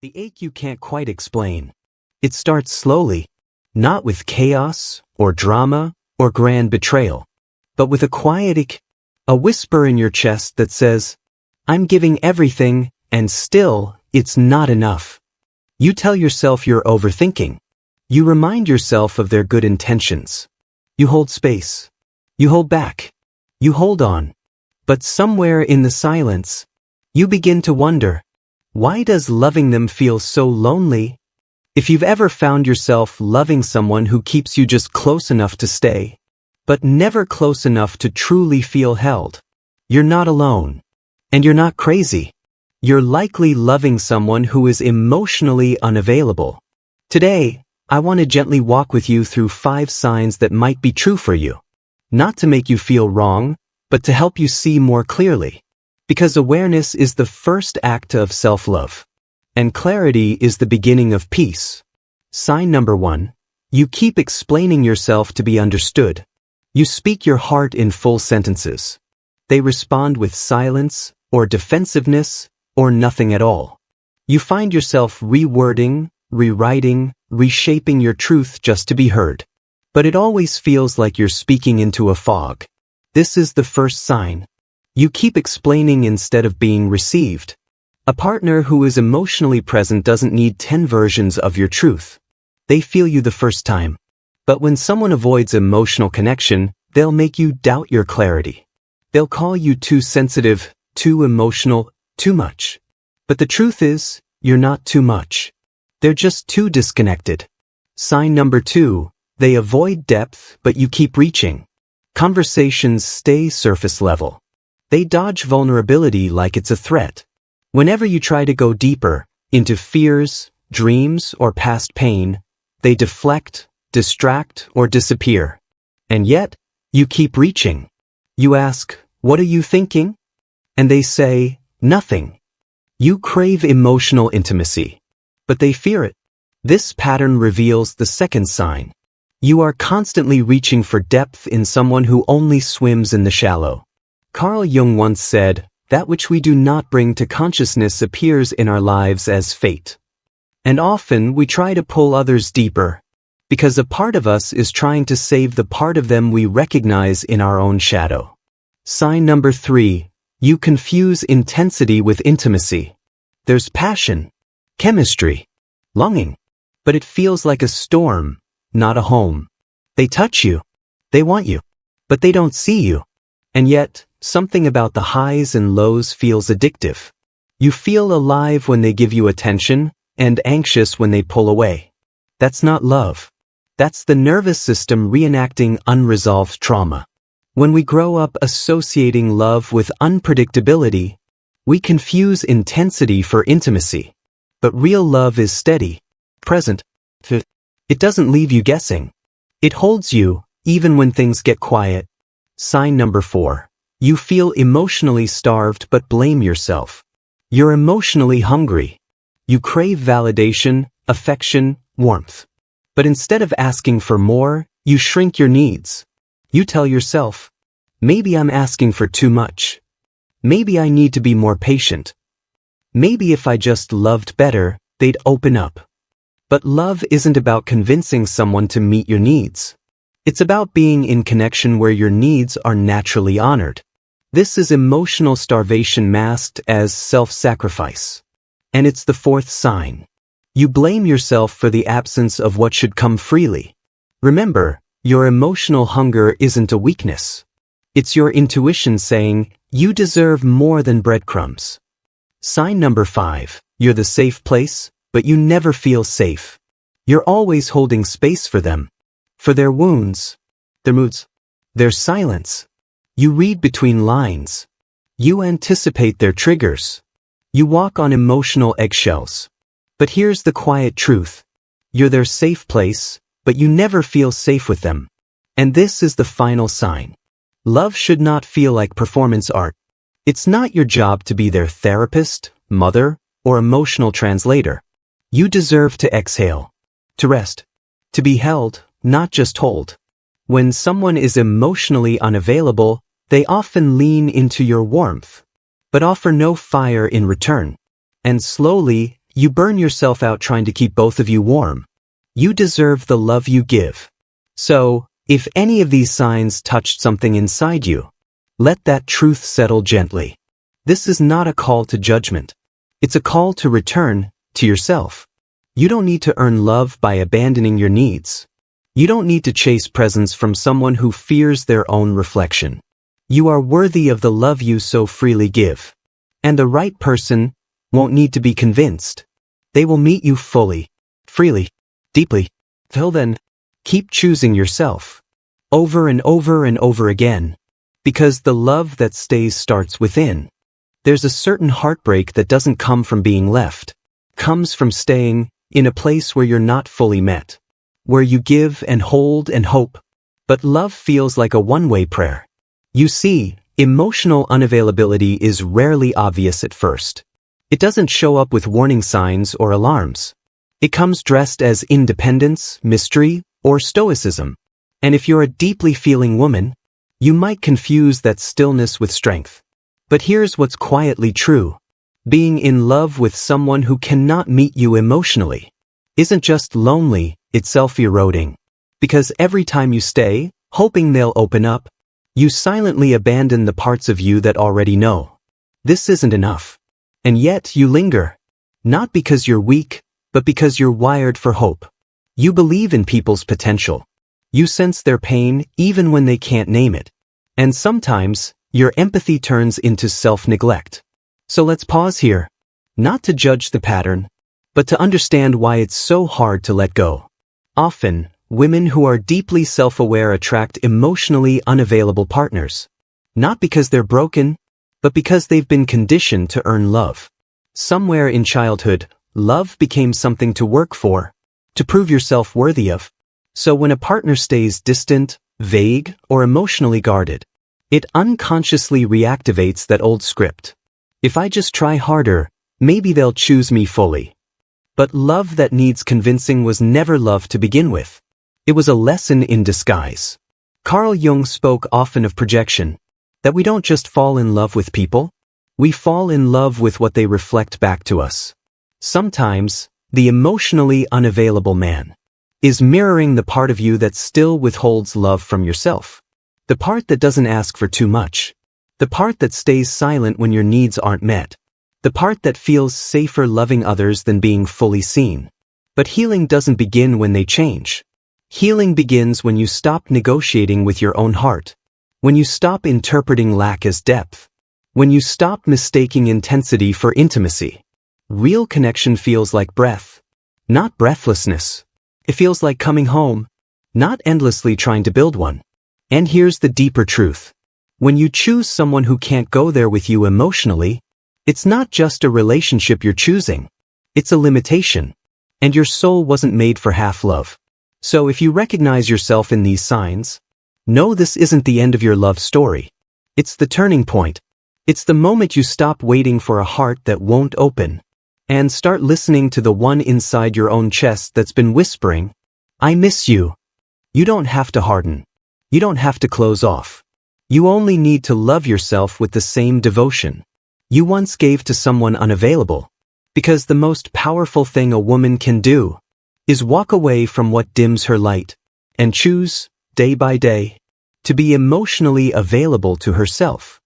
The ache you can't quite explain. It starts slowly, not with chaos or drama or grand betrayal, but with a quiet ache, a whisper in your chest that says, "I'm giving everything, and still, it's not enough." You tell yourself you're overthinking. You remind yourself of their good intentions. You hold space. You hold back. You hold on. But somewhere in the silence, you begin to wonder, why does loving them feel so lonely? If you've ever found yourself loving someone who keeps you just close enough to stay, but never close enough to truly feel held, you're not alone. And you're not crazy. You're likely loving someone who is emotionally unavailable. Today, I want to gently walk with you through 5 signs that might be true for you. Not to make you feel wrong, but to help you see more clearly. Because awareness is the first act of self-love. And clarity is the beginning of peace. Sign number 1. You keep explaining yourself to be understood. You speak your heart in full sentences. They respond with silence, or defensiveness, or nothing at all. You find yourself rewording, rewriting, reshaping your truth just to be heard. But it always feels like you're speaking into a fog. This is the first sign. You keep explaining instead of being received. A partner who is emotionally present doesn't need 10 versions of your truth. They feel you the first time. But when someone avoids emotional connection, they'll make you doubt your clarity. They'll call you too sensitive, too emotional, too much. But the truth is, you're not too much. They're just too disconnected. Sign number 2, they avoid depth, but you keep reaching. Conversations stay surface level. They dodge vulnerability like it's a threat. Whenever you try to go deeper, into fears, dreams, or past pain, they deflect, distract, or disappear. And yet, you keep reaching. You ask, "What are you thinking?" And they say, "Nothing." You crave emotional intimacy. But they fear it. This pattern reveals the second sign. You are constantly reaching for depth in someone who only swims in the shallow. Carl Jung once said, "That which we do not bring to consciousness appears in our lives as fate." And often we try to pull others deeper, because a part of us is trying to save the part of them we recognize in our own shadow. Sign number 3, you confuse intensity with intimacy. There's passion, chemistry, longing, but it feels like a storm, not a home. They touch you, they want you, but they don't see you. And yet, something about the highs and lows feels addictive. You feel alive when they give you attention, and anxious when they pull away. That's not love. That's the nervous system reenacting unresolved trauma. When we grow up associating love with unpredictability, we confuse intensity for intimacy. But real love is steady, present. It doesn't leave you guessing. It holds you, even when things get quiet. Sign number 4. You feel emotionally starved but blame yourself. You're emotionally hungry. You crave validation, affection, warmth. But instead of asking for more, you shrink your needs. You tell yourself, "Maybe I'm asking for too much. Maybe I need to be more patient. Maybe if I just loved better, they'd open up." But love isn't about convincing someone to meet your needs. It's about being in connection where your needs are naturally honored. This is emotional starvation masked as self-sacrifice. And it's the 4th sign. You blame yourself for the absence of what should come freely. Remember, your emotional hunger isn't a weakness. It's your intuition saying, you deserve more than breadcrumbs. Sign number 5. You're the safe place, but you never feel safe. You're always holding space for them. For their wounds, their moods, their silence. You read between lines. You anticipate their triggers. You walk on emotional eggshells. But here's the quiet truth. You're their safe place, but you never feel safe with them. And this is the final sign. Love should not feel like performance art. It's not your job to be their therapist, mother, or emotional translator. You deserve to exhale, to rest, to be held, not just hold. When someone is emotionally unavailable, they often lean into your warmth, but offer no fire in return. And slowly, You burn yourself out trying to keep both of you warm. You deserve the love you give. So, if any of these signs touched something inside you, let that truth settle gently. This is not a call to judgment. It's a call to return to yourself. You don't need to earn love by abandoning your needs. You don't need to chase presents from someone who fears their own reflection. You are worthy of the love you so freely give. And the right person won't need to be convinced. They will meet you fully, freely, deeply. Till then, keep choosing yourself. Over and over and over again. Because the love that stays starts within. There's a certain heartbreak that doesn't come from being left. Comes from staying in a place where you're not fully met. Where you give and hold and hope. But love feels like a one-way prayer. You see, emotional unavailability is rarely obvious at first. It doesn't show up with warning signs or alarms. It comes dressed as independence, mystery, or stoicism. And if you're a deeply feeling woman, you might confuse that stillness with strength. But here's what's quietly true. Being in love with someone who cannot meet you emotionally isn't just lonely, it's self-eroding. Because every time you stay, hoping they'll open up, you silently abandon the parts of you that already know. This isn't enough. And yet you linger. Not because you're weak, but because you're wired for hope. You believe in people's potential. You sense their pain even when they can't name it. And sometimes, your empathy turns into self-neglect. So let's pause here. Not to judge the pattern, but to understand why it's so hard to let go. Often, women who are deeply self-aware attract emotionally unavailable partners. Not because they're broken, but because they've been conditioned to earn love. Somewhere in childhood, love became something to work for, to prove yourself worthy of. So when a partner stays distant, vague, or emotionally guarded, it unconsciously reactivates that old script. If I just try harder, maybe they'll choose me fully. But love that needs convincing was never love to begin with. It was a lesson in disguise. Carl Jung spoke often of projection, that we don't just fall in love with people, we fall in love with what they reflect back to us. Sometimes, the emotionally unavailable man is mirroring the part of you that still withholds love from yourself. The part that doesn't ask for too much. The part that stays silent when your needs aren't met. The part that feels safer loving others than being fully seen. But healing doesn't begin when they change. Healing begins when you stop negotiating with your own heart. When you stop interpreting lack as depth. When you stop mistaking intensity for intimacy. Real connection feels like breath, not breathlessness. It feels like coming home, not endlessly trying to build one. And here's the deeper truth. When you choose someone who can't go there with you emotionally, it's not just a relationship you're choosing. It's a limitation. And your soul wasn't made for half love. So if you recognize yourself in these signs, know this isn't the end of your love story. It's the turning point. It's the moment you stop waiting for a heart that won't open, and start listening to the one inside your own chest that's been whispering, I miss you. You don't have to harden. You don't have to close off. You only need to love yourself with the same devotion you once gave to someone unavailable. Because the most powerful thing a woman can do is walk away from what dims her light and choose, day by day, to be emotionally available to herself.